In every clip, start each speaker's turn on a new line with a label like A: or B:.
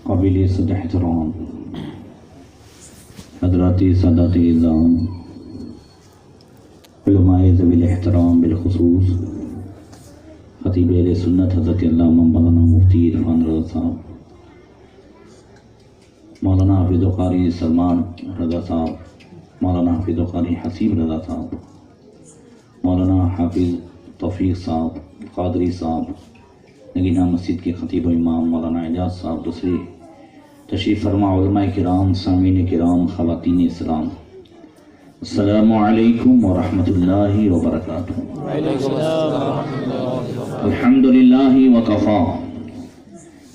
A: قابل صد احترام حضرات سادات اعظام علماء ذوی الاحترام بالخصوص خطیب اہل سنت حضرت علامہ مولانا مفتی عرفان رضا صاحب، مولانا حافظ قاری سلمان رضا صاحب، مولانا حافظ قاری حسیب رضا صاحب، مولانا حافظ توفیق صاحب، قادری صاحب، نگینہ مسجد کے خطیب و امام مولانا اعجاز صاحب، دوسرے تشریف فرما علماء کرام، سامعین کرام، خواتین اسلام، السلام علیکم ورحمۃ اللہ وبرکاتہ۔ الحمدللہ وکفا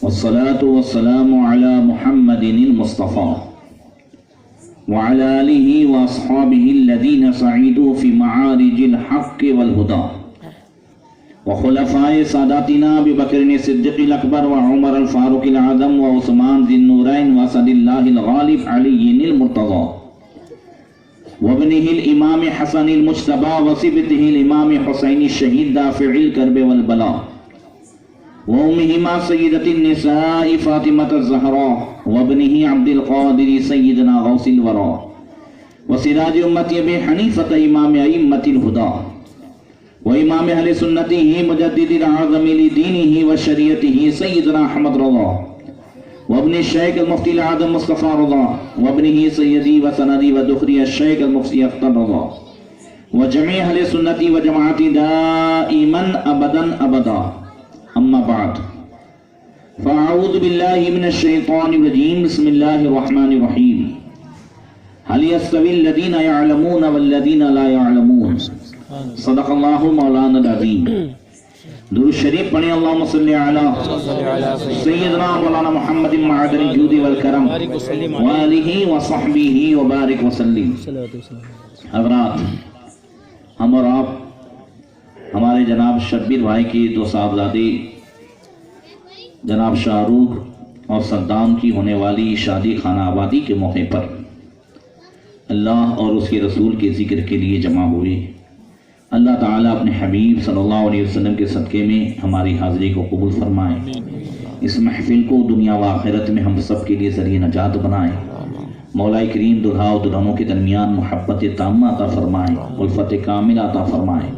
A: والصلاة والسلام علی محمد المصطفى وعلى آلہ واصحابہ الذین سعیدوا فی معارج الحق والہدى وخلفاء ساداتنا ابی بکر صدیق الاکبر وعمر الفاروق الاعظم وعثمان ذی النورین واسد اللہ الغالب علی المرتضی وابنہ الامام حسن المجتبی وصبتہ الامام حسین الشہید دافع الکرب والبلاء وامہما سیدۃ النساء فاطمۃ الزہراء وابنہ عبد القادر سیدنا غوث الورا وسراج امت ابی حنیفۃ امام ائمۃ الہدی وامام اہل سنتہ مجدد الاعظم لدینہ وشریعتہ سیدنا احمد رضا وابن الشیخ المفتی العظم مصطفی رضا وابنہ سیدی وسندی ودخری الشیخ المفتی اختر رضا وجميع اہل سنتی وجماعت دائما ابدا ابدا، اما بعد فاعوذ باللہ من الشیطان الرجیم، بسم اللہ الرحمن الرحیم۔ هل يستوي الذين يعلمون والذين لا يعلمون؟ صدق اللہ مولانا العظیم۔ درود شریف پڑھیں، اللہم صلی علی سیدنا مولانا محمد معدن الجود والکرم وآلہ وصحبہ وبارک وسلم۔ حضرات، ہم اور آپ ہمارے جناب شبیر بھائی کی دو صاحبزادے جناب شاہ رخ اور صدام کی ہونے والی شادی خانہ آبادی کے موقع پر اللہ اور اس کے رسول کے ذکر کے لیے جمع ہوئے۔ اللہ تعالیٰ اپنے حبیب صلی اللہ علیہ وسلم کے صدقے میں ہماری حاضری کو قبول فرمائے، اس محفل کو دنیا و آخرت میں ہم سب کے لیے ذریعہ نجات بنائے۔ مولا کریم دلہا و دلہنوں کے درمیان محبت تامہ عطا فرمائے، الفت کامل عطا فرمائے۔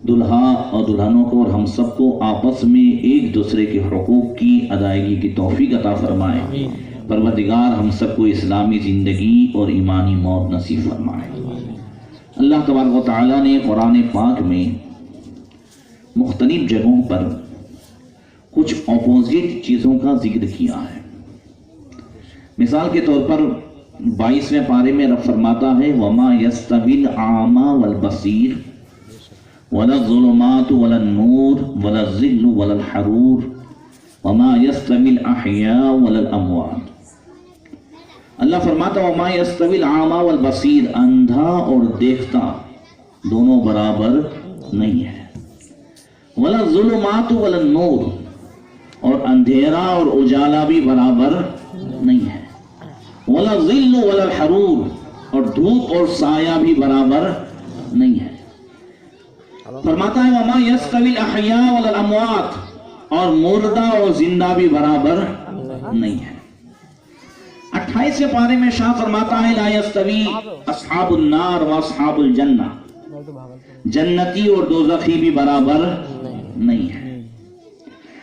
A: دلہا اور دلہنوں کو اور ہم سب کو آپس میں ایک دوسرے کے حقوق کی ادائیگی کی توفیق عطا فرمائے۔ پروردگار ہم سب کو اسلامی زندگی اور ایمانی موت نصیب فرمائے۔ اللہ تبارک و تعالیٰ نے قرآن پاک میں مختلف جگہوں پر کچھ اپوزٹ چیزوں کا ذکر کیا ہے۔ مثال کے طور پر 22ویں پارے میں رب فرماتا ہے وَمَا يَسْتَوِي الْأَعْمَى وَالْبَصِيرُ وَلَا الظُّلُمَاتُ وَلَا النُّورُ وَلَا الظِّلُّ وَلَا الْحَرُورُ وَمَا يَسْتَوِي الْأَحْيَاءُ وَلَا الْأَمْوَاتُ۔ اللہ فرماتا وَمَا يَسْتَوِي الْأَعْمَى وَالْبَصِيرُ، اندھا اور دیکھتا دونوں برابر نہیں ہے۔ وَلَا الظُّلُمَاتُ وَلَا النُّورُ، اور اندھیرا اور اجالا بھی برابر نہیں ہے۔ وَلَا الظِّلُّ وَلَا الْحَرُورُ، اور دھوپ اور سایہ بھی برابر نہیں ہے۔ فرماتا ہے وَمَا يَسْتَوِي الْأَحْيَاءُ وَلَا الْأَمْوَاتُ، اور مردہ اور زندہ بھی برابر نہیں ہے۔ 28ویں پارے میں شاہ فرماتا ہے لا يستوی اصحاب النار واصحاب الجنہ، جنتی اور دوزخی بھی برابر نہیں ہے۔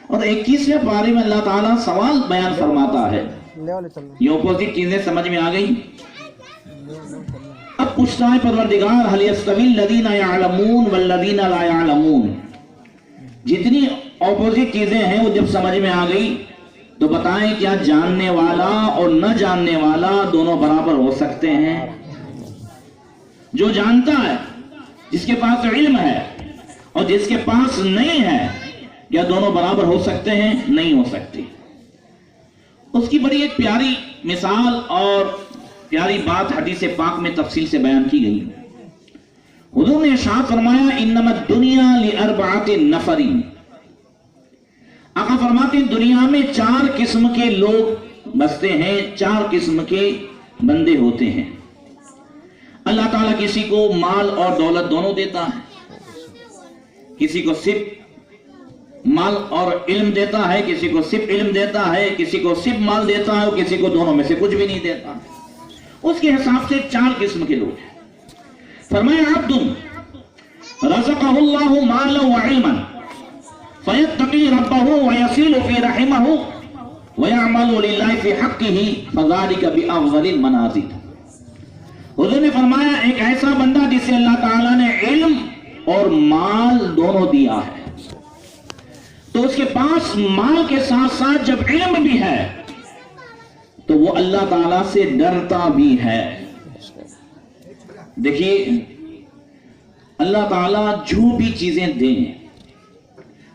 A: اور 21ویں پارے میں اللہ تعالیٰ سوال بیان فرماتا ہے، یہ اپوزٹ چیزیں سمجھ میں آ گئی؟ اب پوچھتا ہے پروردگار هل يستوي الذين يعلمون والذين لا يعلمون، جتنی اپوزٹ چیزیں ہیں وہ جب سمجھ میں آ گئی تو بتائیں کیا جاننے والا اور نہ جاننے والا دونوں برابر ہو سکتے ہیں؟ جو جانتا ہے، جس کے پاس علم ہے، اور جس کے پاس نہیں ہے، کیا دونوں برابر ہو سکتے ہیں؟ نہیں ہو سکتے۔ اس کی بڑی ایک پیاری مثال اور پیاری بات حدیث پاک میں تفصیل سے بیان کی گئی۔ حضور نے ارشاد فرمایا انما الدنیا لاربعۃ نفر، آقا فرماتے ہیں دنیا میں 4 قسم کے لوگ بستے ہیں، 4 قسم کے بندے ہوتے ہیں۔ اللہ تعالیٰ کسی کو مال اور دولت دونوں دیتا ہے، کسی کو صرف مال اور علم دیتا ہے، کسی کو صرف علم دیتا ہے، کسی کو صرف مال دیتا ہے اور کسی کو دونوں میں سے کچھ بھی نہیں دیتا. اس کے حساب سے 4 قسم کے لوگ ہیں. فرمایا عبد رزقہ اللہ مالا وعلما فیتقی ربہ ویصل فی رحمہ ویعمل للہ فی حقہ فذلک بافضل المنازل. حضور نے فرمایا ایک ایسا بندہ جسے اللہ تعالیٰ نے علم اور مال دونوں دیا ہے، تو اس کے پاس مال کے ساتھ ساتھ جب علم بھی ہے تو وہ اللہ تعالیٰ سے ڈرتا بھی ہے. دیکھیے اللہ تعالیٰ جو بھی چیزیں دیں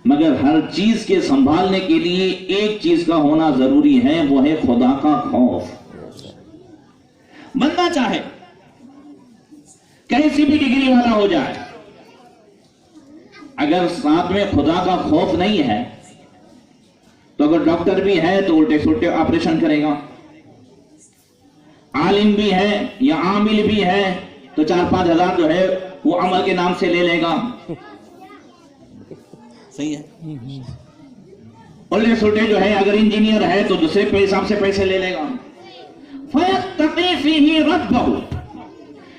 A: مگر ہر چیز کے سنبھالنے کے لیے ایک چیز کا ہونا ضروری ہے، وہ ہے خدا کا خوف. بندہ چاہے کیسی بھی ڈگری والا ہو جائے، اگر ساتھ میں خدا کا خوف نہیں ہے تو اگر ڈاکٹر بھی ہے تو الٹے سلٹے آپریشن کرے گا، عالم بھی ہے یا عامل بھی ہے تو 4-5 ہزار جو ہے وہ عمل کے نام سے لے لے گا. صحیح ہے. الٹے سلٹے جو ہے اگر انجینئر ہے تو دوسرے پہ حساب سے پیسے لے لے گا. فَيَتَّقِي فِيهِ رَبَّهُ،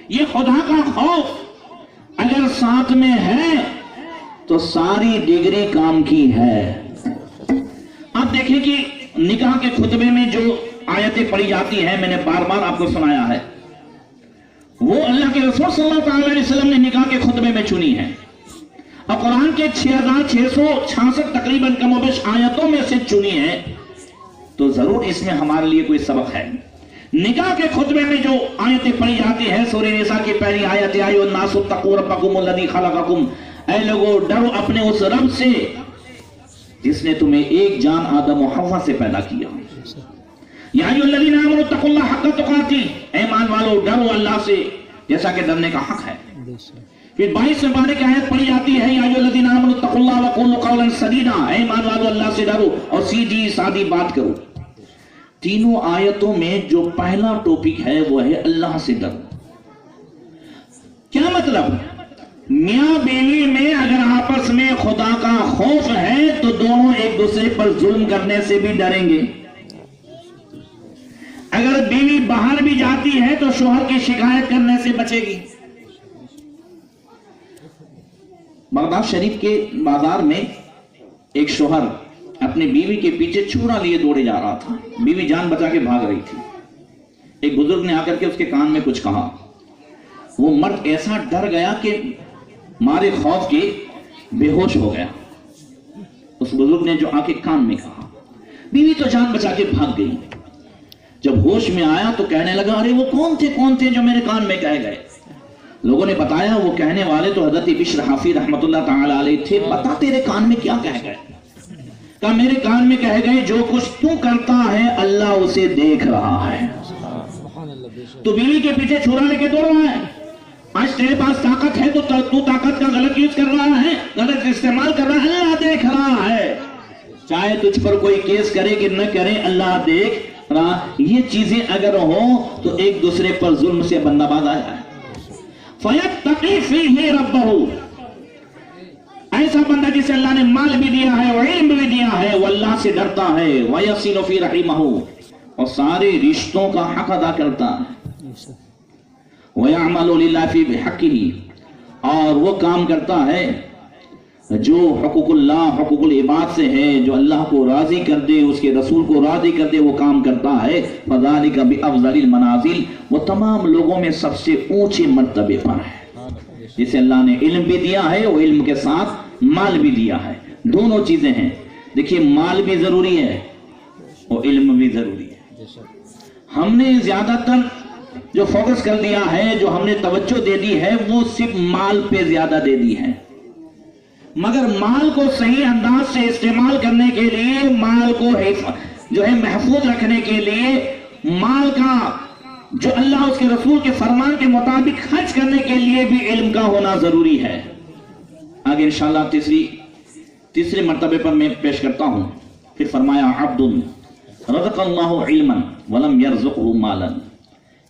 A: یہ خدا کا خوف اگر ساتھ میں ہے تو ساری ڈگری کام کی ہے. آپ دیکھیں کہ نکاح کے خطبے میں جو آیتیں پڑھی جاتی ہیں، میں نے بار بار آپ کو سنایا ہے، وہ اللہ کے رسول صلی اللہ علیہ وسلم نے نکاح کے خطبے میں چنی ہے اور قرآن کے 6666 تقریباً کم و بیش آیتوں میں سے چنی ہے، تو ضرور اس میں ہمارے لیے کوئی سبق ہے. نکاح کے خطبے میں جو آیتیں پڑھی جاتی ہیں، سورہ نساء کی پہلی آیت یا ایھا الناس اتقوا ربکم الذی خلقکم، اے لوگو ڈرو اپنے اس رب سے جس نے تمہیں ایک جان آدم و حوا سے پیدا کیا. یا ایھا الذین آمنوا اتقوا اللہ حق تقاتہ، اے ایمان والو ڈرو اللہ سے جیسا کہ ڈرنے کا حق ہے. پھر 22 مبارک آیت پڑھی جاتی ہے، یا ایھا الذین آمنوا اتقوا اللہ وقولوا قولا سدیدا، اے ایمان والو اللہ سے ڈرو اور سیدھی سادی بات کرو. تینوں آیتوں میں جو پہلا ٹاپک ہے وہ ہے اللہ سے ڈرو. کیا مطلب؟ میاں بیوی میں اگر آپس میں خدا کا خوف ہے تو دونوں ایک دوسرے پر ظلم کرنے سے بھی ڈریں گے. اگر بیوی باہر بھی جاتی ہے تو شوہر کی شکایت کرنے سے بچے گی. بغداد شریف کے بازار میں ایک شوہر اپنی بیوی کے پیچھے چھڑا لیے دوڑے جا رہا تھا. بیوی جان بچا کے بھاگ رہی تھی. ایک بزرگ نے آ کر کے اس کے کان میں کچھ کہا. وہ مرد ایسا ڈر گیا کہ مارے خوف کے بے ہوش ہو گیا. اس بزرگ نے جو آ کے کان میں کہا، بیوی تو جان بچا کے بھاگ گئی. جب ہوش میں آیا تو کہنے لگا، ارے وہ کون تھے جو میرے کان میں کہے گئے؟ لوگوں نے بتایا وہ کہنے والے تو حضرت بشر حافی رحمت اللہ تعالی علیہ تھے. بتا تیرے کان میں کیا کہہ گئے؟ کہا میرے کان میں کہہ گئے جو کچھ تو کرتا ہے اللہ اسے دیکھ رہا ہے. تو بیوی کے پیچھے چھڑا لے کے دوڑ رہا ہے. آج تیرے پاس طاقت ہے تو طاقت کا غلط یوز کر رہا ہے، غلط استعمال کر رہا ہے. اللہ دیکھ رہا ہے. چاہے تجھ پر کوئی کیس کرے کہ نہ کرے، اللہ دیکھ رہا. یہ چیزیں اگر ہوں تو ایک دوسرے پر ظلم سے بندہ باز آیا ہے. فَيَتَّقِي فِيهِ رَبَّهُ، ایسا بندہ جسے اللہ نے مال بھی دیا ہے اور علم بھی دیا ہے، وہ اللہ سے ڈرتا ہے. وَيَصِلُ فِي رَحِمَهُ، اور سارے رشتوں کا حق ادا کرتا ہے. وَيَعْمَلُ لِلَّهِ فِي بِحَقِّهِ، اور وہ کام کرتا ہے جو حقوق اللہ حقوق العباد سے ہے، جو اللہ کو راضی کر دے، اس کے رسول کو راضی کر دے، وہ کام کرتا ہے. فَذَلِكَ بِأَفْضَلِ الْمَنَازِلِ، وہ تمام لوگوں میں سب سے اونچے مرتبے پر ہے. جسے اللہ نے علم بھی دیا ہے وہ علم کے ساتھ مال بھی دیا ہے. دونوں چیزیں ہیں. دیکھیے مال بھی ضروری ہے اور علم بھی ضروری ہے. ہم نے زیادہ تر جو فوکس کر دیا ہے، جو ہم نے توجہ دے دی ہے، وہ صرف مال پہ زیادہ دے دی ہے. مگر مال کو صحیح انداز سے استعمال کرنے کے لیے، مال کو جو ہے محفوظ رکھنے کے لیے، مال کا جو اللہ اس کے رسول کے فرمان کے مطابق خرچ کرنے کے لیے بھی علم کا ہونا ضروری ہے. آگے انشاءاللہ تیسرے مرتبے پر میں پیش کرتا ہوں. پھر فرمایا عبد رزق اللہ علما ولم یرزقہ مالا،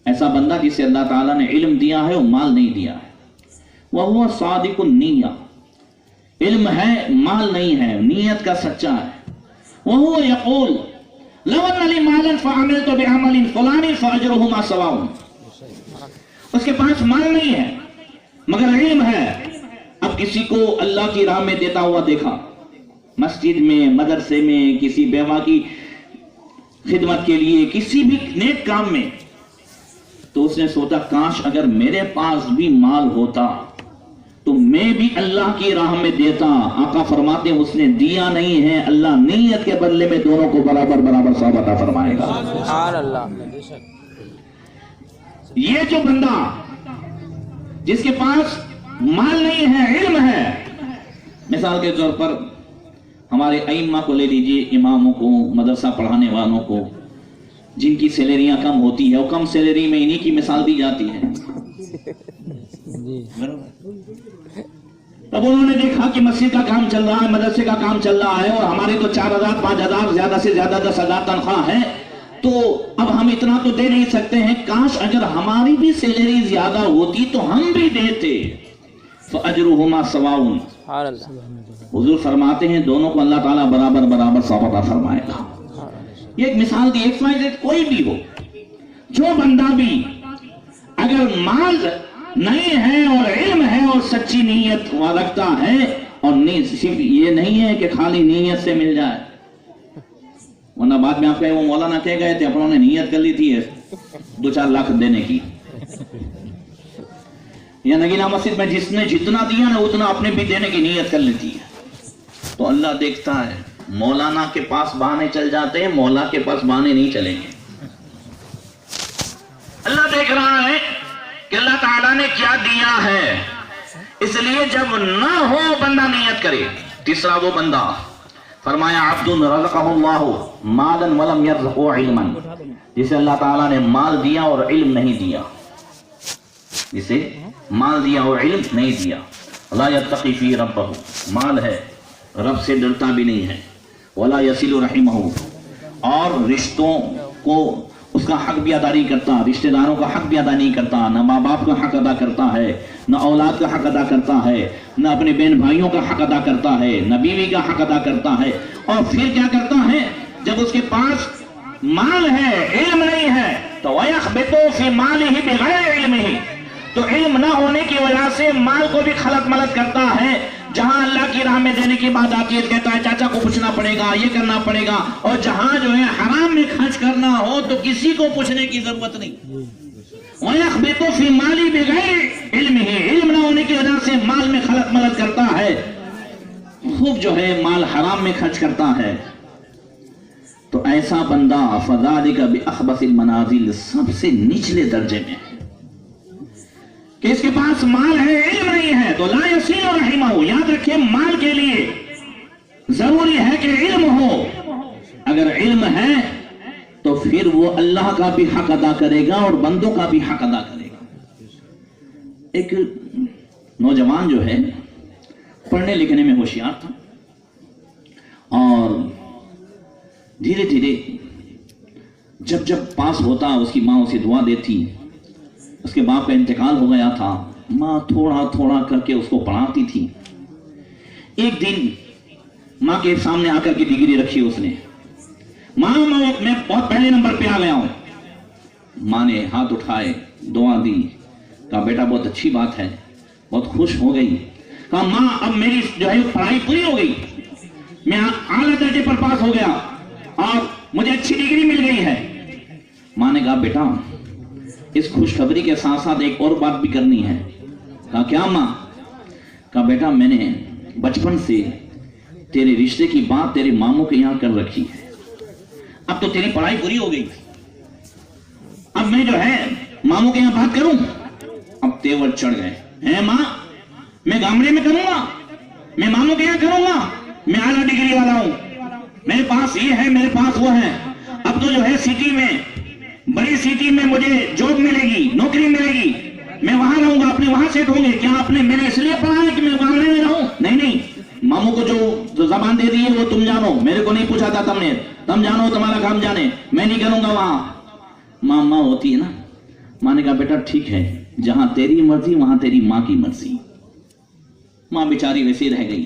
A: ایسا بندہ جسے اللہ تعالیٰ نے علم دیا ہے اور مال نہیں دیا ہے. وہو صادق النیہ، علم ہے مال نہیں ہے، نیت کا سچا ہے. وَهُوَ يَقُولُ لَوْ أَنَّ لِي مَالًا فَعَمِلْتُ بِعَمَلٍ فُلَانٍ فَأَجْرُهُمَا سَوَاءٌ. اس کے پاس مال نہیں ہے مگر علم ہے. اب کسی کو اللہ کی راہ میں دیتا ہوا دیکھا، مسجد میں، مدرسے میں، کسی بیوہ کی خدمت کے لیے، کسی بھی نیک کام میں، تو اس نے سوچا کاش اگر میرے پاس بھی مال ہوتا تو میں بھی اللہ کی راہ میں دیتا. آقا فرماتے ہیں اس نے دیا نہیں ہے، اللہ نیت کے بدلے میں دونوں کو برابر برابر ثواب عطا فرمائے گا.
B: سبحان اللہ.
A: یہ جو بندہ جس کے پاس مال نہیں ہے، علم ہے، مثال کے طور پر ہمارے ائمہ کو لے لیجئے، اماموں کو، مدرسہ پڑھانے والوں کو، جن کی سیلریاں کم ہوتی ہے، وہ کم سیلری میں انہی کی مثال دی جاتی ہے. تب انہوں نے دیکھا کہ مسجد کا کام چل رہا ہے، مدرسے کا کام چل رہا ہے، اور ہماری تو 4,000 5,000 زیادہ سے زیادہ 10,000 تنخواہ ہے، تو اب ہم اتنا تو دے نہیں سکتے ہیں، کاش اگر ہماری بھی سیلری زیادہ ہوتی تو ہم بھی دیتے. فَأَجْرُهُمَا سَوَاءٌ. حضور فرماتے ہیں دونوں کو اللہ تعالیٰ برابر برابر ثواب عطا فرمائے گا. یہ ایک مثال دی. ایک کوئی بھی ہو، جو بندہ بھی اگر مال نہیں ہے اور علم ہے اور سچی نیت رکھتا ہے، اور صرف یہ نہیں ہے کہ خالی نیت سے مل جائے، ورنہ بعد میں آپ کہے وہ مولانا کہہ گئے تھے اپنوں نے نیت کر لی تھی 2-4 لاکھ دینے کی، یا نگینہ مسجد میں جس نے جتنا دیا نا اتنا اپنے بھی دینے کی نیت کر لیتی ہے. تو اللہ دیکھتا ہے. مولانا کے پاس بہانے چل جاتے ہیں، مولا کے پاس بہانے نہیں چلیں گے. اللہ دیکھ رہا ہے کہ اللہ تعالیٰ نے کیا دیا ہے، اس لیے جب نہ ہو بندہ نیت کرے. تیسرا وہ بندہ فرمایا عبد رزقہ اللہ مالا ولم یرزقہ علما، جسے اللہ تعالیٰ نے مال دیا اور علم نہیں دیا، جسے مال دیا اور علم نہیں دیا. لا یتقی فی ربہ، مال ہے رب سے ڈرتا بھی نہیں ہے. ولا یصل رحمہ، اور رشتوں کو اس کا حق بھی ادا نہیں کرتا، رشتہ داروں کا حق بھی ادا نہیں کرتا، نہ ماں باپ کا حق ادا کرتا ہے، نہ اولاد کا حق ادا کرتا ہے، نہ اپنے بہن بھائیوں کا حق ادا کرتا ہے، نہ بیوی کا حق ادا کرتا ہے. اور پھر کیا کرتا ہے جب اس کے پاس مال ہے علم نہیں ہے تو وَيَخْبِطُ فِي مَالِهِ بِغَيْرِ عِلْمِهِ، تو علم نہ ہونے کی وجہ سے مال کو بھی خلط ملط کرتا ہے. جہاں اللہ کی راہ میں دینے کی بات آتی ہے کہتا ہے چاچا کو پوچھنا پڑے گا، یہ کرنا پڑے گا، اور جہاں جو ہے حرام میں خرچ کرنا ہو تو کسی کو پوچھنے کی ضرورت نہیں. وَيَخْبِطُ فِي مَالِهِ بِغَيْرِ عِلْمِهِ، علم نہ ہونے کی وجہ سے مال میں خلط ملط کرتا ہے، خوب جو ہے مال حرام میں خرچ کرتا ہے. تو ایسا بندہ فَذَلِكَ بِأَخْبَثِ الْمَنَازِلِ، سب سے نچلے درجے میں ہے کہ اس کے پاس مال ہے علم نہیں ہے. تو لا یصل رحمہ، یاد رکھیں مال کے لیے ضروری ہے کہ علم ہو. اگر علم ہے تو پھر وہ اللہ کا بھی حق ادا کرے گا اور بندوں کا بھی حق ادا کرے گا. ایک نوجوان جو ہے پڑھنے لکھنے میں ہوشیار تھا، اور دھیرے دھیرے جب پاس ہوتا اس کی ماں اسے دعا دیتی. اس کے باپ کا انتقال ہو گیا تھا، ماں تھوڑا تھوڑا کر کے اس کو پڑھاتی تھی. ایک دن ماں کے سامنے آ کر کے ڈگری رکھی اس نے، ماں میں بہت پہلے نمبر پہ آ گیا ہوں. ماں نے ہاتھ اٹھائے، دعا دی، کہا بیٹا بہت اچھی بات ہے، بہت خوش ہو گئی. کہا ماں اب میری جو ہے پڑھائی پوری ہو گئی، میں اعلیٰ درجے پر پاس ہو گیا اور مجھے اچھی ڈگری مل گئی ہے. ماں نے کہا بیٹا اس خوشخبری کے ساتھ ساتھ ایک اور بات بھی کرنی ہے. کہا کیا ماں؟ کہا بیٹا میں نے بچپن سے تیرے رشتے کی بات تیرے ماموں کے یہاں کر رکھی ہے، اب تو تیری پڑھائی پوری ہو گئی، اب میں جو ہے ماموں کے یہاں بات کروں. اب تیور چڑھ گئے ہیں، ماں میں گامڑے میں کروں گا، میں ماموں کے یہاں کروں گا، میں اعلیٰ ڈگری والا ہوں، میرے پاس یہ ہے میرے پاس وہ ہے، اب تو جو ہے سٹی میں بڑی سٹی میں مجھے جاب ملے گی، نوکری ملے گی، میں وہاں رہوں گا، اپنے وہاں سیٹ ہوں گے. کیا آپ نے میں نے اس لیے پڑھا ہے کہ میں گامڑے میں رہوں؟ نہیں، ماموں کو جو زبان دے دی ہے وہ تم جانو، میرے کو نہیں پوچھا تھا تم جانو، تمہارا کام جانے، میں نہیں کروں گا وہاں. ماں ہوتی ہے نا. ماں نے کہا بیٹا ٹھیک ہے، جہاں تیری مرضی وہاں تیری ماں کی مرضی. ماں بیچاری ویسے رہ گئی.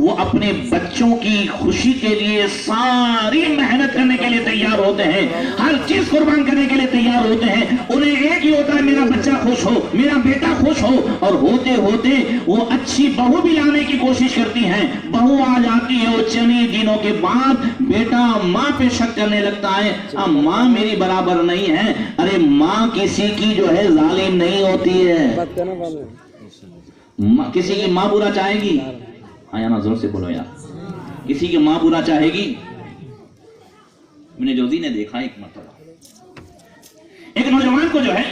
A: وہ اپنے بچوں کی خوشی کے لیے ساری محنت کرنے کے لیے تیار ہوتے ہیں، ہر چیز قربان کرنے کے لیے تیار ہوتے ہیں. انہیں ایک ہی ہوتا ہے میرا بچہ خوش ہو، میرا بیٹا خوش ہو. اور ہوتے ہوتے وہ اچھی بہو بھی لانے کی کوشش کرتی ہیں. بہو آ جاتی ہے، وہ چند دنوں کے بعد بیٹا ماں پہ شک کرنے لگتا ہے، اب ماں میری برابر نہیں ہے. ارے ماں کسی کی جو ہے ظالم نہیں ہوتی ہے. کسی کی ماں برا چاہے گی؟ آیا نا زور سے بولو یار. کسی کی ماں برا چاہے گی؟ میں نے جوزی نے دیکھا ایک مرتبہ ایک نوجوان کو جو ہے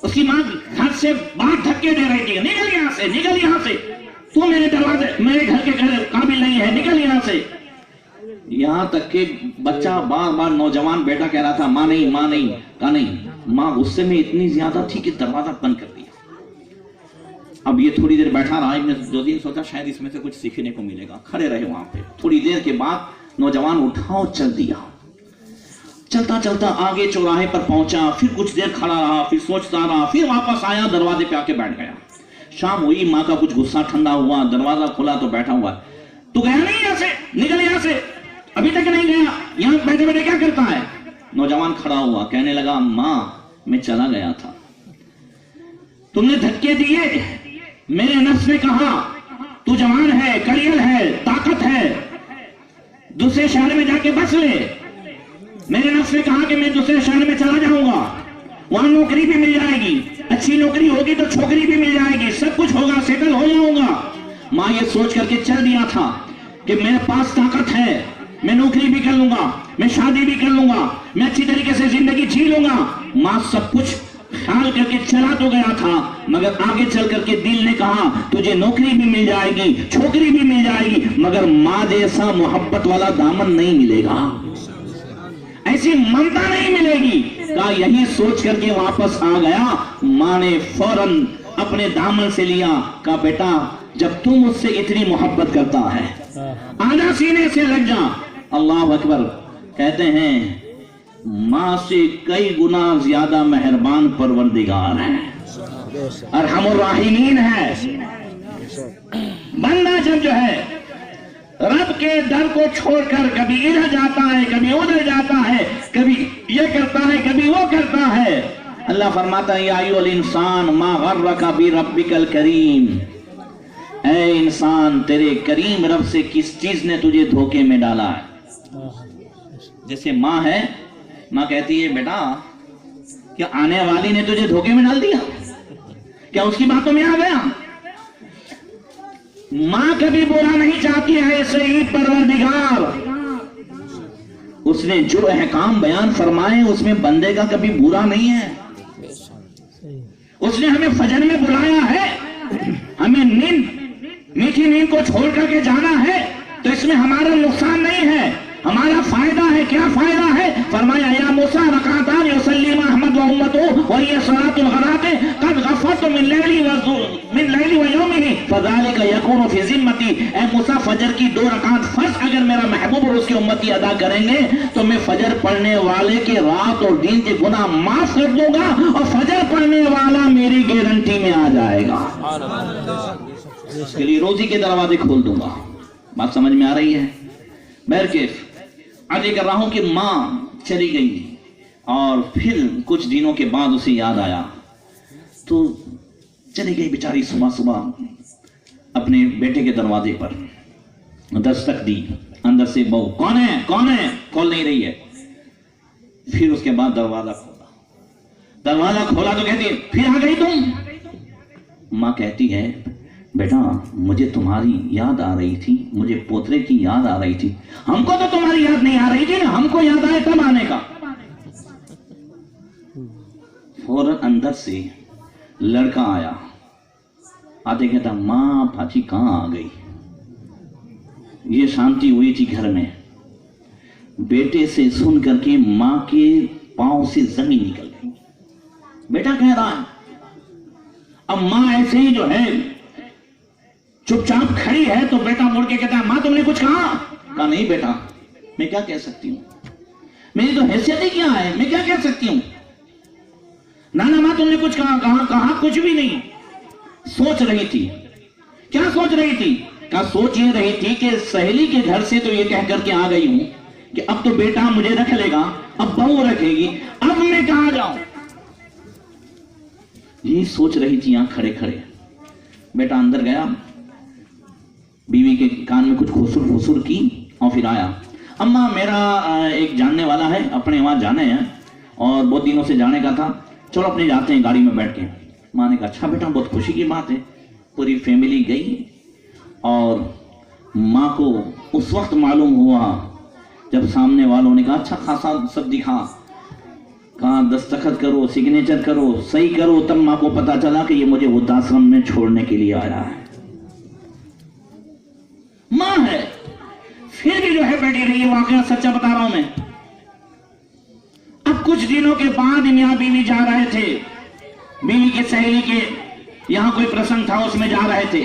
A: اس کی ماں گھر سے باہر دھکے دے رہی تھی، نکل یہاں سے، نکل یہاں سے، تو میرے دروازے میرے گھر کے قابل نہیں ہے، نکل یہاں سے. یہاں تک کہ بچہ بار بار نوجوان بیٹا کہہ رہا تھا ماں نہیں، ماں نہیں. کہا نہیں. ماں غصے میں اتنی زیادہ تھی کہ دروازہ بند کر دیا. اب یہ تھوڑی دیر بیٹھا رہا. ابن جوزی نے سوچا شاید اس میں سے کچھ سیکھنے کو ملے گا. کھڑے رہے وہاں پہ. تھوڑی دیر کے بعد نوجوان اٹھا اور چل دیا. چلتا چلتا آگے چوراہے پر پہنچا، پھر کچھ دیر کھڑا رہا، پھر سوچتا رہا، پھر واپس آیا، دروازے پہ آ کے بیٹھ گیا. شام ہوئی، ماں کا کچھ غصہ ٹھنڈا ہوا، دروازہ کھلا تو بیٹھا ہوا. تو گیا نہیں یہاں سے، نکل یہاں سے، ابھی تک نہیں گیا، یہاں بیٹھے بیٹھے کیا کرتا ہے؟ نوجوان کھڑا ہوا، کہنے لگا ماں میں چلا گیا تھا، تم نے دھکے دیے، میرے نفس نے کہا تو جوان ہے، کڑیل ہے، طاقت ہے، دوسرے شہر میں جا کے بس لے. میرے نفس نے کہا کہ میں دوسرے شہر میں چلا جاؤں گا، وہاں نوکری بھی مل جائے گی، اچھی نوکری ہوگی تو چھوکری بھی مل جائے گی، سب کچھ ہوگا، سیٹل ہو جاؤں گا. ماں یہ سوچ کر کے چل دیا تھا کہ میرے پاس طاقت ہے، میں نوکری بھی کر لوں گا، میں شادی بھی کر لوں گا، میں اچھی طریقے سے زندگی جی لوں گا. ماں سب کچھ خیال کر کے چلا تو گیا تھا، مگر آگے چل کر کے دل نے کہا تجھے نوکری بھی مل جائے گی، چھوکری بھی مل جائے گی، مگر ماں جیسا محبت والا دامن نہیں ملے گا، ایسی ممتا نہیں ملے گی. کہا یہی سوچ کر کے واپس آ گیا. ماں نے فوراً اپنے دامن سے لیا، کہا بیٹا جب تم مجھ سے اتنی محبت کرتا ہے آجا سینے سے لگ جا. اللہ اکبر. کہتے ہیں ماں سے کئی گنا زیادہ مہربان پروردگار ہے، ارحم الراحمین ہے. بندہ جب جو ہے رب کے در کو چھوڑ کر کبھی ادھر جاتا ہے، کبھی ادھر جاتا ہے، کبھی یہ کرتا ہے، کبھی وہ کرتا ہے، اللہ فرماتا ہے یا ایھا الانسان ما غرک بربک الکریم، اے انسان تیرے کریم رب سے کس چیز نے تجھے دھوکے میں ڈالا ہے. جیسے ماں ہے، ماں کہتی ہے بیٹا کیا آنے والی نے تجھے دھوکے میں ڈال دیا، کیا اس کی باتوں میں آ گیا؟ ماں کبھی برا نہیں چاہتی ہے، ایسے ہی پروردگار اس نے جو احکام بیان فرمائے اس میں بندے کا کبھی برا نہیں ہے. اس نے ہمیں فجر میں بلایا ہے، ہمیں نیند میٹھی نیند کو چھوڑ کر کے جانا ہے، تو اس میں ہمارا نقصان نہیں ہے، ہمارا فائدہ ہے. کیا فائدہ ہے؟ فرمایا یا موسیٰ رکعتان یصلی احمد و امتہ وہی صلاۃ الغداۃ قد غفرت من لیلی و یومہ فذلک یکون فی ذمتی. اے موسیٰ فجر کی 2 رکعت فرض اگر میرا محبوب اور اس کی امتی ادا کریں گے تو میں فجر پڑھنے والے کے رات اور دن کے گناہ معاف کر دوں گا، اور فجر پڑھنے والا میری گارنٹی میں آ جائے گا، اس کے لیے روزی کے دروازے کھول دوں گا. بات سمجھ میں آ رہی ہے؟ بہرکیف عرض کر رہا ہوں کہ ماں چلی گئی اور پھر کچھ دنوں کے بعد اسے یاد آیا تو چلی گئی بیچاری. صبح صبح اپنے بیٹے کے دروازے پر دستک دی، اندر سے بہو کون ہے کون ہے، کھول نہیں رہی ہے. پھر اس کے بعد دروازہ کھولا تو کہتی ہے پھر آ گئی تم. ماں کہتی ہے بیٹا مجھے تمہاری یاد آ رہی تھی، مجھے پوترے کی یاد آ رہی تھی. ہم کو تو تمہاری یاد نہیں آ رہی تھی نا، ہم کو یاد آئے تب آنے کا. فوراً اندر سے لڑکا آیا، آتے کہتا ماں پھاچی کہاں آ گئی. یہ شانتی ہوئی تھی گھر میں. بیٹے سے سن کر کے ماں کے پاؤں سے زمین نکل گئی. بیٹا کہہ رہا ہے، اب ماں ایسے ہی جو ہے چپ چاپ کھڑی ہے تو بیٹا مڑ کے کہتا ہے ماں تم نے کچھ کہا؟ کہا نہیں بیٹا میں کیا کہہ سکتی ہوں، میری تو حیثیت ہی کیا ہے، میں کیا کہہ سکتی ہوں. نانا ماں تم نے کچھ کہا؟ کہا کچھ بھی نہیں. سوچ رہی تھی. کیا سوچ رہی تھی؟ کا سوچ یہ رہی تھی کہ سہیلی کے گھر سے تو یہ کہہ کر کے آ گئی ہوں کہ اب تو بیٹا مجھے رکھ لے گا، اب بہو رکھے گی، اب میں کہاں جاؤں؟ یہ سوچ رہی تھی آنکھ کھڑے کھڑے. بیٹا اندر گیا، بیوی کے کان میں کچھ خسر کی اور پھر آیا. اماں میرا ایک جاننے والا ہے، اپنے وہاں جانے ہیں اور بہت دنوں سے جانے کا تھا، چلو اپنے جاتے ہیں گاڑی میں بیٹھ کے. ماں نے کہا اچھا بیٹا، بہت خوشی کی بات ہے. پوری فیملی گئی اور ماں کو اس وقت معلوم ہوا جب سامنے والوں نے کہا اچھا خاصا سب دکھا، کہاں دستخط کرو، سگنیچر کرو، صحیح کرو، تب ماں کو پتا چلا کہ یہ مجھے وردھاشرم میں چھوڑنے کے لیے آیا ہے. ماں ہے پھر بھی جو ہے بیٹھی رہی. واقعہ سچا بتا رہا ہوں میں. اب کچھ دنوں کے بعد میاں بیوی جا رہے تھے، بیوی کی سہیلی کے یہاں کوئی پرسنگ تھا، اس میں جا رہے تھے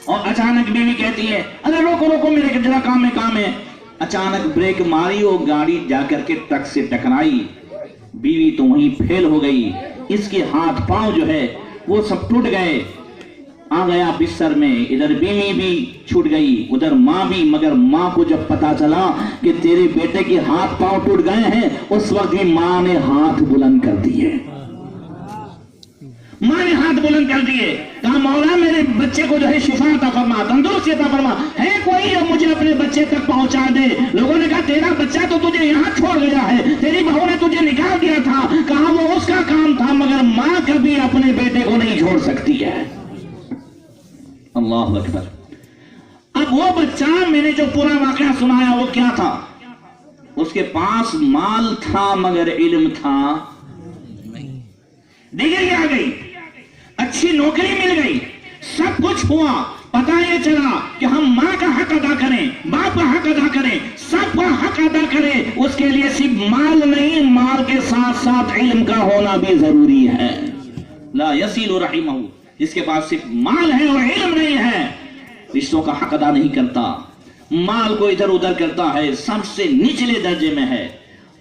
A: اور اچانک بیوی کہتی ہے ارے روکو روکو میرے ذرا کام ہے. اچانک بریک ماری اور گاڑی جا کر کے ٹرک سے ٹکرائی. بیوی تو وہیں پھیل ہو گئی، اس کے ہاتھ پاؤں جو ہے وہ سب ٹوٹ گئے. آ گیا بستر میں، ادھر بیوی بھی چھوٹ گئی، ادھر ماں بھی. مگر ماں کو جب پتا چلا کہ تیرے بیٹے کے ہاتھ پاؤں ٹوٹ گئے ہیں، اس وقت بھی ماں نے ہاتھ بلند کر دیے. ماں نے ہاتھ بلند کر دیے، کہا مولا میرے بچے کو جو ہے شفا عطا فرما، تندرستی عطا فرما، ہے کوئی جو مجھے اپنے بچے تک پہنچا دے. لوگوں نے کہا تیرا بچہ تو تجھے یہاں چھوڑ گیا ہے، تیری بہو نے تجھے نکال دیا تھا. کہا وہ اس کا کام تھا، مگر ماں کبھی اپنے بیٹے کو نہیں چھوڑ سکتی ہے. اللہ اکبر. اب وہ بچہ میں نے جو پورا واقعہ سنایا وہ کیا تھا؟ اس کے پاس مال تھا مگر علم تھا. ڈگری آ گئی، اچھی نوکری مل گئی، سب کچھ ہوا. پتہ یہ چلا کہ ہم ماں کا حق ادا کریں، باپ کا حق ادا کریں، سب کا حق ادا کریں. اس کے لیے صرف مال نہیں، مال کے ساتھ ساتھ علم کا ہونا بھی ضروری ہے. لا یصل رحمہ، جس کے پاس صرف مال ہے اور علم نہیں ہے، رشتوں کا حق ادا نہیں کرتا، مال کو ادھر ادھر کرتا ہے، سب سے نچلے درجے میں ہے.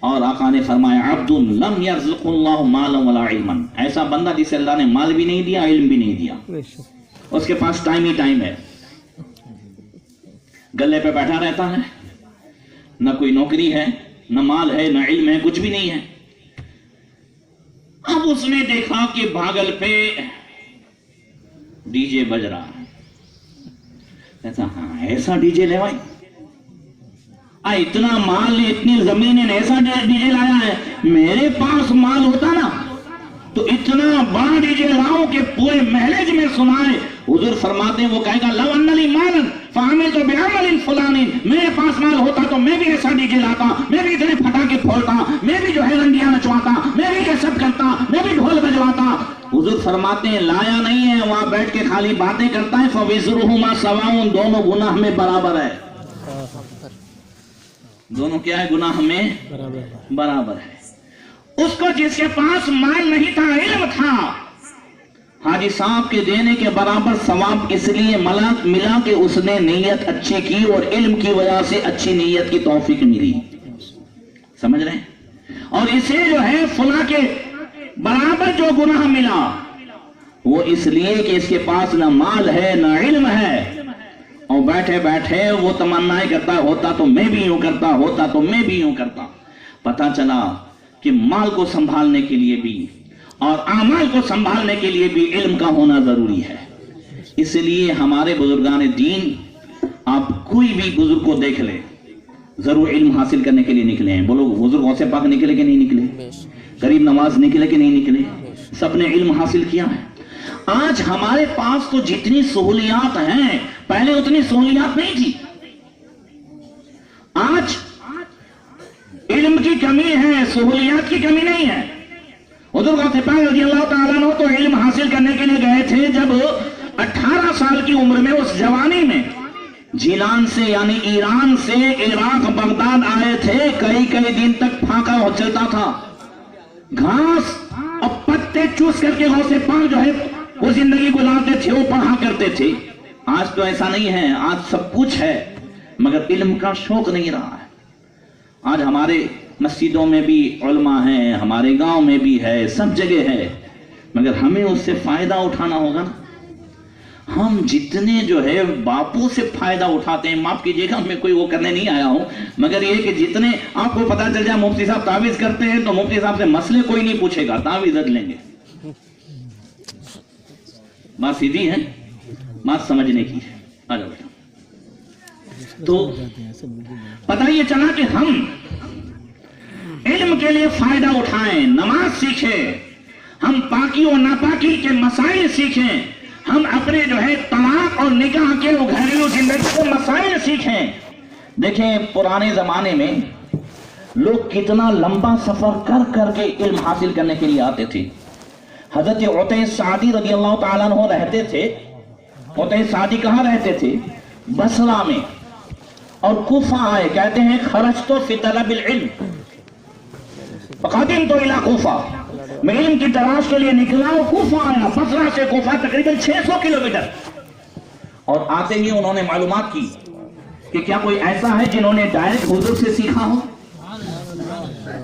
A: اور آقا نے فرمایا عبد لم یرزق اللہ مالا ولا علما، ایسا بندہ جسے اللہ نے مال بھی نہیں دیا، علم بھی نہیں دیا، اس کے پاس ٹائم ہی ٹائم ہے، گلے پہ بیٹھا رہتا ہے، نہ کوئی نوکری ہے، نہ مال ہے، نہ علم ہے، کچھ بھی نہیں ہے. اب اس نے دیکھا کہ بھاگل پہ ڈی جے بج رہا ہے. کہتا ہاں ایسا ڈی جے لے بھائی، اتنا مال نے، اتنی زمینیں، ایسا ڈی جے لایا ہے. میرے پاس مال ہوتا نا تو اتنا بڑا ڈی جے لاؤں کہ پورے محلے میں سنائے. حضور فرماتے ہیں وہ کہے گا لو ان لی مالا فعملت بعمل فلان، میرے پاس مال ہوتا تو میں بھی ایسا ڈی جے لاتا، میں بھی اتنے پٹاخے پھوڑتا، میں بھی جو ہے رنڈیاں نچواتا، میں بھی یہ سب کرتا، میں بھی ڈھول بجواتا. حضور فرماتے ہیں لایا نہیں ہے، وہاں بیٹھ کے خالی باتیں کرتا ہے. فوزرہما سواء، دونوں گناہ میں برابر ہے. دونوں کیا ہے؟ گناہ میں برابر ہے. اس کو جس کے پاس مال نہیں تھا، علم تھا، حاجی صاحب کے دینے کے برابر ثواب اس لیے ملا کہ اس نے نیت اچھی کی اور علم کی وجہ سے اچھی نیت کی توفیق ملی. سمجھ رہے ہیں؟ اور اسے جو ہے فلاں کے برابر جو گناہ ملا وہ اس لیے کہ اس کے پاس نہ مال ہے نہ علم ہے، اور بیٹھے بیٹھے وہ تمنائیں کرتا ہوتا تو میں بھی یوں کرتا، ہوتا تو میں بھی یوں کرتا. پتا چلا کہ مال کو سنبھالنے کے لیے بھی اور اعمال کو سنبھالنے کے لیے بھی علم کا ہونا ضروری ہے. اس لیے ہمارے بزرگان دین، آپ کوئی بھی بزرگ کو دیکھ لیں، ضرور علم حاصل کرنے کے لیے نکلے ہیں. بولو بزرگ غوث پاک نکلے کہ نہیں نکلے؟ غریب نواز نکلے کہ نہیں نکلے؟ سب نے علم حاصل کیا ہے. آج ہمارے پاس تو جتنی سہولیات ہیں، پہلے اتنی سہولیات نہیں تھی. آج علم کی کمی ہے، سہولیات کی کمی نہیں ہے. حضور غوث پاک رضی اللہ تعالیٰ عنہ تو علم حاصل کرنے کے لیے گئے تھے جب 18 سال کی عمر میں، اس جوانی میں جیلان سے یعنی ایران سے عراق بغداد آئے تھے. کئی دن تک پھاکا چلتا تھا، گھاس اور پتے چوس کر کے غوث پاک جو ہے وہ زندگی گزارتے تھے، وہ پڑھا کرتے تھے. آج تو ایسا نہیں ہے، آج سب کچھ ہے مگر علم کا شوق نہیں رہا ہے. آج ہمارے مسجدوں میں بھی علماء ہیں، ہمارے گاؤں میں بھی ہے، سب جگہ ہے، مگر ہمیں اس سے فائدہ اٹھانا ہوگا نا. ہم جتنے جو ہے باپوں سے فائدہ اٹھاتے ہیں، معاف کیجیے گا میں کوئی وہ کرنے نہیں آیا ہوں، مگر یہ کہ جتنے آپ کو پتا چل جائے مفتی صاحب تعویذ کرتے ہیں تو مفتی صاحب سے مسئلے کوئی نہیں پوچھے گا، تعویذ رکھ لیں گے. بات سیدھی ہے، بات سمجھنے کی ہے. آ جاؤ بیٹا. تو پتہ یہ چلا کہ ہم علم کے لیے فائدہ اٹھائیں، نماز سیکھیں، ہم پاکی و ناپاکی کے مسائل سیکھیں، ہم اپنے جو ہے طلاق اور نکاح کے گھریلو زندگی کے مسائل سیکھیں. دیکھیں پرانے زمانے میں لوگ کتنا لمبا سفر کر کر کے علم حاصل کرنے کے لیے آتے تھے. حضرت عتیہ سعدی رضی اللہ تعالیٰ عنہ رہتے تھے. عتیہ سعدی کہاں رہتے تھے؟ بصرہ میں. اور کوفہ آئے، کہتے ہیں خرجت فی طلب العلم فقدمت الی کوفہ، میں علم کی تلاش کے لیے نکلا اور کوفہ آیا. بصرہ سے کوفہ تقریباً 600 کلومیٹر. اور آتے ہی انہوں نے معلومات کی کہ کیا کوئی ایسا ہے جنہوں نے ڈائریکٹ حضور سے سیکھا ہو،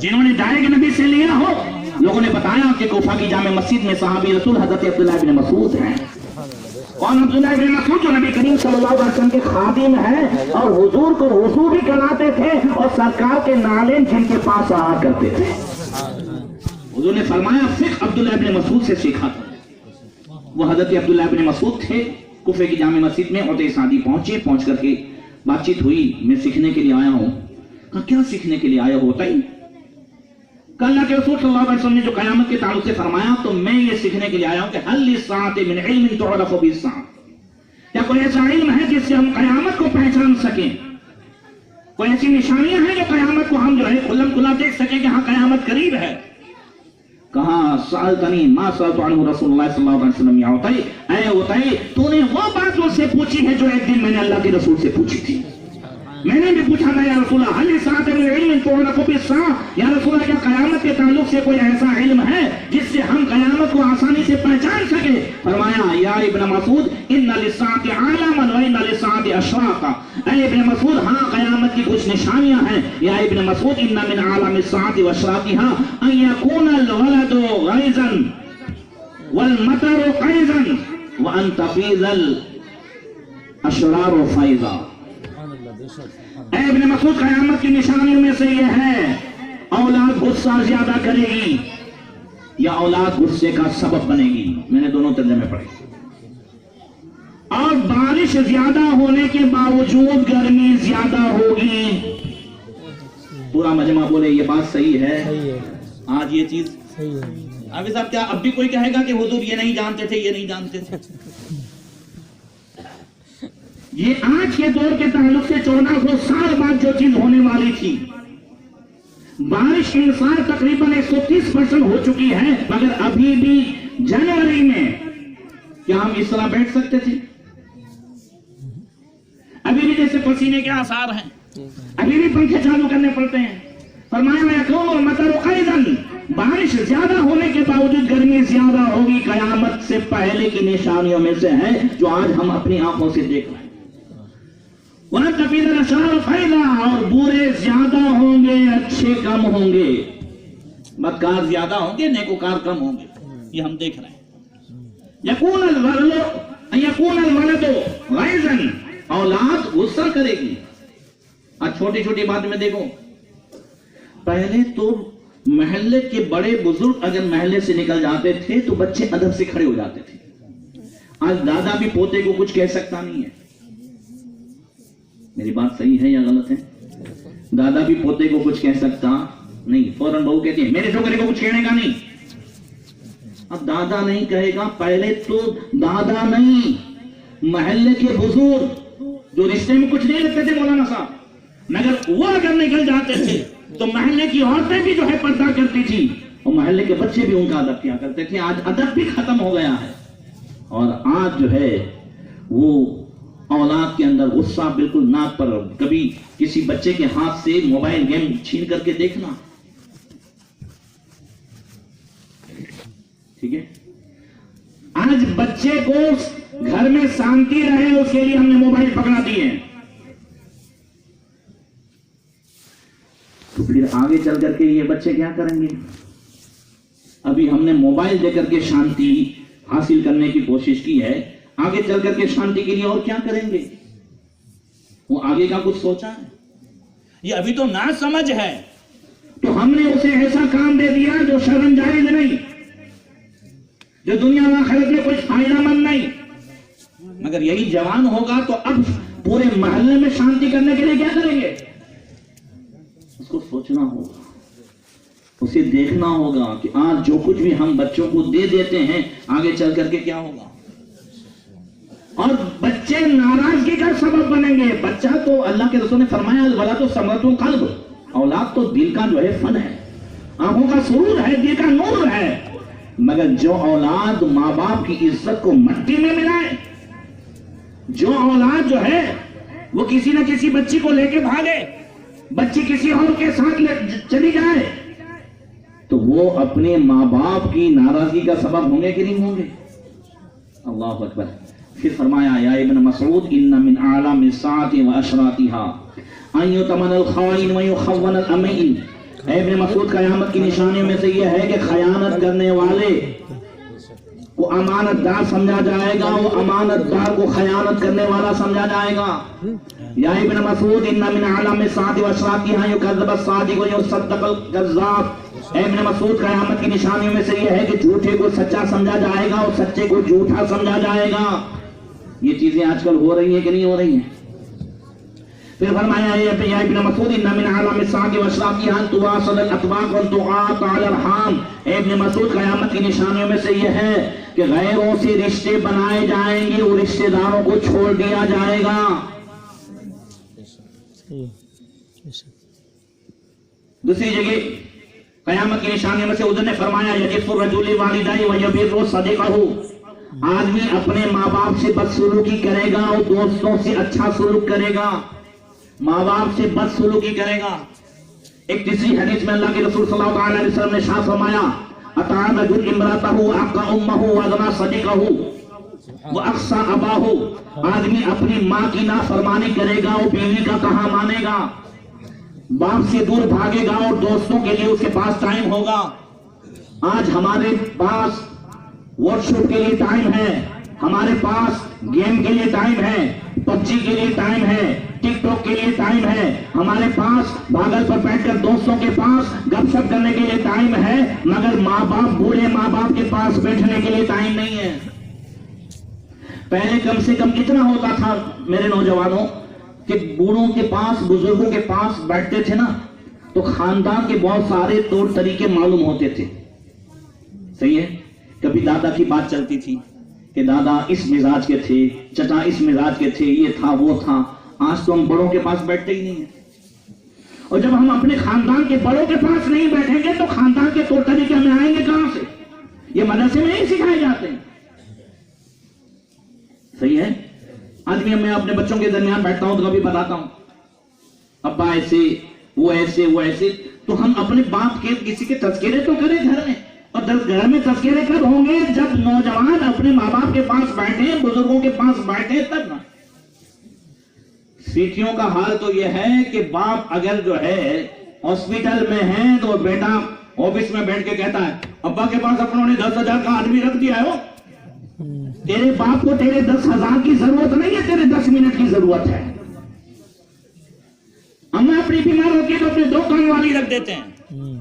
A: جنہوں نے ڈائریکٹ نبی سے لیا ہو. لوگوں نے بتایا کہ کوفہ کی جامع مسجد میں صحابی رسول حضرت عبداللہ ابن مسعود ہیں. اور عبداللہ ابن مسعود جو نبی کریم صلی اللہ علیہ وسلم کے خادم ہیں اور حضور کو حضور بھی کراتے تھے اور سرکار کے نالین جن کے پاس آیا کرتے تھے. حضور نے فرمایا فقہ عبداللہ ابن مسعود سے سیکھا تھا. وہ حضرت عبداللہ ابن مسعود تھے. کوفہ کی جامع مسجد میں عتیہ سعدی پہنچے. پہنچ کر کے بات چیت ہوئی، میں سیکھنے کے لیے آیا ہوں. کہا کیا سیکھنے کے لیے آیا ہوتا ہی؟ کہ اللہ کے رسول صلی اللہ علیہ وسلم نے جو قیامت کے تعلق سے فرمایا تو میں یہ سیکھنے کے لیے آیا ہوں کہ حل للساعۃ من علم تعرف به الساعۃ، کیا کوئی ایسا علم ہے جس سے ہم قیامت کو پہچان سکیں؟ کوئی ایسی نشانیاں ہیں جو قیامت کو ہم جو ہے کھلم کھلا دیکھ سکیں کہ ہاں قیامت قریب ہے؟ کہا سألتنی ما سألت عنہ رسول اللہ صلی اللہ علیہ وسلم. یا عتیہ، اے عتیہ تو نے وہ بات مجھ سے پوچھی ہے جو ایک دن میں نے اللہ کے رسول سے پوچھی تھی. میں نے بھی پوچھا تھا یا رسول اللہ حل للساعۃ من علم تعرف به الساعۃ، یا رسول اللہ کیا قیامت کے تعلق سے کوئی ایسا علم ہے جس سے ہم قیامت کو آسانی سے پہچان سکیں؟ فرمایا یا ابن مسعود ان للساعۃ عالما و ان للساعۃ اشراقا. اے ابن مسعود ہاں قیامت کی کچھ نشانیاں ہیں. یا ابن مسعود ان من عالم الساعۃ واشراقها ان يكون الولد غيظا والمطر قيظا وان تفيض الاشرار فيضا. اے ابن مسعود قیامت کی نشانیوں میں سے یہ ہے اولاد غصہ زیادہ کرے گی یا اولاد غصے کا سبب بنے گی. میں نے دونوں ترجمے پڑھے. اور بارش زیادہ ہونے کے باوجود گرمی زیادہ ہوگی. پورا مجمع بولے یہ بات صحیح ہے. آج یہ چیز حافظ صاحب کیا اب بھی کوئی کہے گا کہ حضور یہ نہیں جانتے تھے، یہ نہیں جانتے تھے؟ یہ آج کے دور کے تعلق سے 1400 سال بعد جو چیز ہونے والی تھی. بارش انسان تقریباً 130% ہو چکی ہے، مگر ابھی بھی جنوری میں کیا ہم اس طرح بیٹھ سکتے تھے؟ ابھی بھی جیسے پسینے کے آثار ہیں، ابھی بھی پنکھے چالو کرنے پڑتے ہیں. فرمایا یکون المطر قیظا، بارش زیادہ ہونے کے باوجود گرمی زیادہ ہوگی. قیامت سے پہلے کی نشانیوں میں سے ہے جو آج ہم اپنی آنکھوں سے دیکھ رہے ہیں. وَأَنْ تَفِيضَ الْأَشْرَارُ فَيْضًا، اور برے زیادہ ہوں گے اچھے کم ہوں گے، بدکار زیادہ ہوں گے نیکوکار کم ہوں گے. یہ ہم دیکھ رہے ہیں. يَكُونَ الْوَلَدُ غَيْظًا، اولاد غصہ کرے گی. آج چھوٹی چھوٹی بات میں دیکھو، پہلے تو محلے کے بڑے بزرگ اگر محلے سے نکل جاتے تھے تو بچے ادب سے کھڑے ہو جاتے تھے. آج دادا بھی پوتے کو کچھ کہہ سکتا نہیں ہے. میری بات صحیح ہے یا غلط ہے؟ دادا بھی پوتے کو کچھ کہہ سکتا نہیں. فوراً بہو کہتی ہے میرے چھوکرے کو کچھ کہنے کا نہیں. اب دادا نہیں کہے گا. پہلے تو دادا نہیں، محلے کے بزرگ جو رشتے میں کچھ نہیں رکھتے تھے مولانا صاحب، مگر وہ اگر نکل جاتے تھے تو محلے کی عورتیں بھی جو ہے پردہ کرتی تھی اور محلے کے بچے بھی ان کا ادب کیا کرتے تھے. آج ادب بھی ختم ہو گیا ہے. اور آج جو ہے وہ اولاد کے اندر غصہ بالکل ناک پر. کبھی کسی بچے کے ہاتھ سے موبائل گیم چھین کر کے دیکھنا، ٹھیک ہے. آج بچے کو گھر میں شانتی رہے اس کے لیے ہم نے موبائل پکڑا دیے ہیں. تو پھر آگے چل کر کے یہ بچے کیا کریں گے؟ ابھی ہم نے موبائل دے کر کے شانتی حاصل کرنے کی کوشش کی ہے. آگے چل کر کے شانتی کے لیے اور کیا کریں گے؟ وہ آگے کا کچھ سوچا ہے؟ یہ ابھی تو نا سمجھ ہے، تو ہم نے اسے ایسا کام دے دیا جو شرم جائز نہیں، جو دنیا و آخرت میں کچھ فائدہ مند نہیں۔ مگر یہی جوان ہوگا تو اب پورے محلے میں شانتی کرنے کے لیے کیا کریں گے؟ اس کو سوچنا ہوگا، اسے دیکھنا ہوگا کہ آج جو کچھ بھی ہم بچوں کو دے دیتے ہیں آگے چل کر کے کیا ہوگا۔ اور بچے ناراضگی کا سبب بنیں گے۔ بچہ تو اللہ کے رسول نے فرمایا الولد ثمرۃ القلب، اولاد تو دل کا جو ہے پھل ہے، آنکھوں کا سرور ہے، دل کا نور ہے۔ مگر جو اولاد ماں باپ کی عزت کو مٹی میں ملائے، جو اولاد جو ہے وہ کسی نہ کسی بچی کو لے کے بھاگے، بچی کسی اور کے ساتھ چلی جائے، تو وہ اپنے ماں باپ کی ناراضگی کا سبب ہوں گے کہ نہیں ہوں گے؟ اللہ اکبر۔ پھر فرمایا یا ابن مسعود ان من اعلام الساعة واشراطها ان يؤتمن الخائن ويخون الامين۔ ابن مسعود قیامت کی نشانیوں میں سے یہ ہے کہ خیانت کرنے والے کو امانت دار سمجھا جائے گا، وہ امانت دار کو خیانت کرنے والا سمجھا جائے گا۔ یا ابن مسعود ان من اعلام الساعة واشراطها يكذب الصادق ويصدق الكذاب۔ ابن مسعود قیامت کی نشانیوں میں سے یہ ہے کہ جھوٹے کو سچا سمجھا جائے گا اور سچے کو جھوٹا سمجھا جائے گا۔ یہ چیزیں آج کل ہو رہی ہیں کہ نہیں ہو رہی ہیں؟ پھر فرمایا یا ابن مسعود ان من اعلام الساعة واشراطها ان تواصل الاطباق وتقاطع الارحام۔ ابن مسعود قیامت کی نشانیوں میں سے یہ ہے کہ غیروں سے رشتے بنائے جائیں گے اور رشتے داروں کو چھوڑ دیا جائے گا۔ دوسری جگہ قیامت کی نشانیوں میں سے حضور نے فرمایا یجف الرجل والدیہ ویبر صدیقہ۔ آدمی اپنے ماں باپ سے بدسلوکی کرے گا اور دوستوں سے اچھا سلوک کرے گا، ماں باپ سے بدسلوکی کرے گا۔ ایک تیسری حدیث میں اللہ کے رسول صلی اللہ علیہ وسلم نے ارشاد فرمایا اطاع الرجل امرأته وعق امه وأذنى صديقه وأقصى أباه۔ آدمی اپنی ماں کی نافرمانی کرے گا اور بیوی کا کہاں مانے گا، باپ سے دور بھاگے گا اور دوستوں کے لیے اس کے پاس ٹائم ہوگا۔ آج ہمارے پاس واٹس ایپ کے لیے ٹائم ہے، ہمارے پاس گیم کے لیے ٹائم ہے، پب جی کے لیے ٹائم ہے، ٹک ٹاک کے لیے ٹائم ہے، ہمارے پاس بھاگل پر بیٹھ کر دوستوں کے پاس گپ شپ کرنے کے لیے ٹائم ہے، مگر ماں باپ بوڑھے ماں باپ کے پاس بیٹھنے کے لیے ٹائم نہیں ہے۔ پہلے کم سے کم اتنا ہوتا تھا میرے نوجوانوں کہ بوڑھوں کے پاس بزرگوں کے پاس بیٹھتے تھے نا تو خاندان کے بہت سارے طور طریقے معلوم ہوتے تھے۔ صحیح ہے؟ کبھی دادا کی بات چلتی تھی کہ دادا اس مزاج کے تھے، چچا اس مزاج کے تھے، یہ تھا وہ تھا۔ آج تو ہم بڑوں کے پاس بیٹھتے ہی نہیں ہیں، اور جب ہم اپنے خاندان کے بڑوں کے پاس نہیں بیٹھیں گے تو خاندان کے طور طریقے ہمیں آئیں گے کہاں سے؟ یہ مدرسے میں نہیں سکھائے جاتے ہیں۔ صحیح ہے؟ آج بھی میں اپنے بچوں کے درمیان بیٹھتا ہوں تو کبھی بتاتا ہوں ابا ایسے وہ ایسے وہ ایسے، تو ہم اپنے باپ کے کسی کے تذکرے تو کریں گھر میں، اور گھر میں تذکرے کب ہوں گے؟ جب نوجوان اپنے ماں باپ کے پاس بیٹھے، بزرگوں کے پاس بیٹھے، تب نا۔ سیٹھیوں کا حال تو یہ ہے کہ باپ اگر جو ہے ہاسپٹل میں ہے تو بیٹا آفس میں بیٹھ کے کہتا ہے ابا کے پاس اپنوں نے 10,000 کا آدمی رکھ دیا ہے، تیرے باپ کو تیرے 10,000 کی ضرورت نہیں ہے، تیرے 10 منٹ کی ضرورت ہے۔ اما اپنی بیمار ہوتی ہے تو اپنے 2 کام والی رکھ دیتے ہیں۔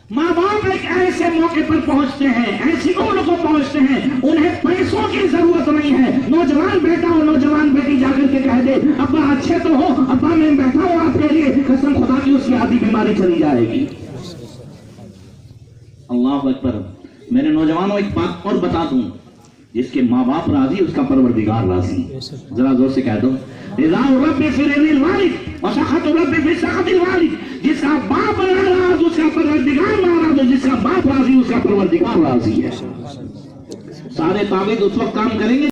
A: ماں باپ ایک ایسے موقع پر پہنچتے ہیں، ایسی عمر کو پہنچتے ہیں، انہیں پیسوں کی ضرورت نہیں ہے۔ نوجوان بیٹا اور نوجوان بیٹی جا کر کے کہہ دے ابا اچھے تو ہو، ابا میں بیٹھا ہوں آپ کے لیے، قسم خدا کی اس کی آدھی بیماری چلی جائے گی۔ اللہ اکبر۔ میرے نوجوانوں ایک بات اور بتا دوں، جس کے ماں باپ راضی اس کا پروردگار راضی۔ ذرا زور سے کہہ دو رضا رب فی رضا الوالد وسخط رب فی سخط الوالد۔ جس کا باپ ناراض اس کا پروردگار ناراض، جس کا باپ راضی اس کا پروردگار راضی ہے۔ سارے تعویذ اس وقت کام کریں گے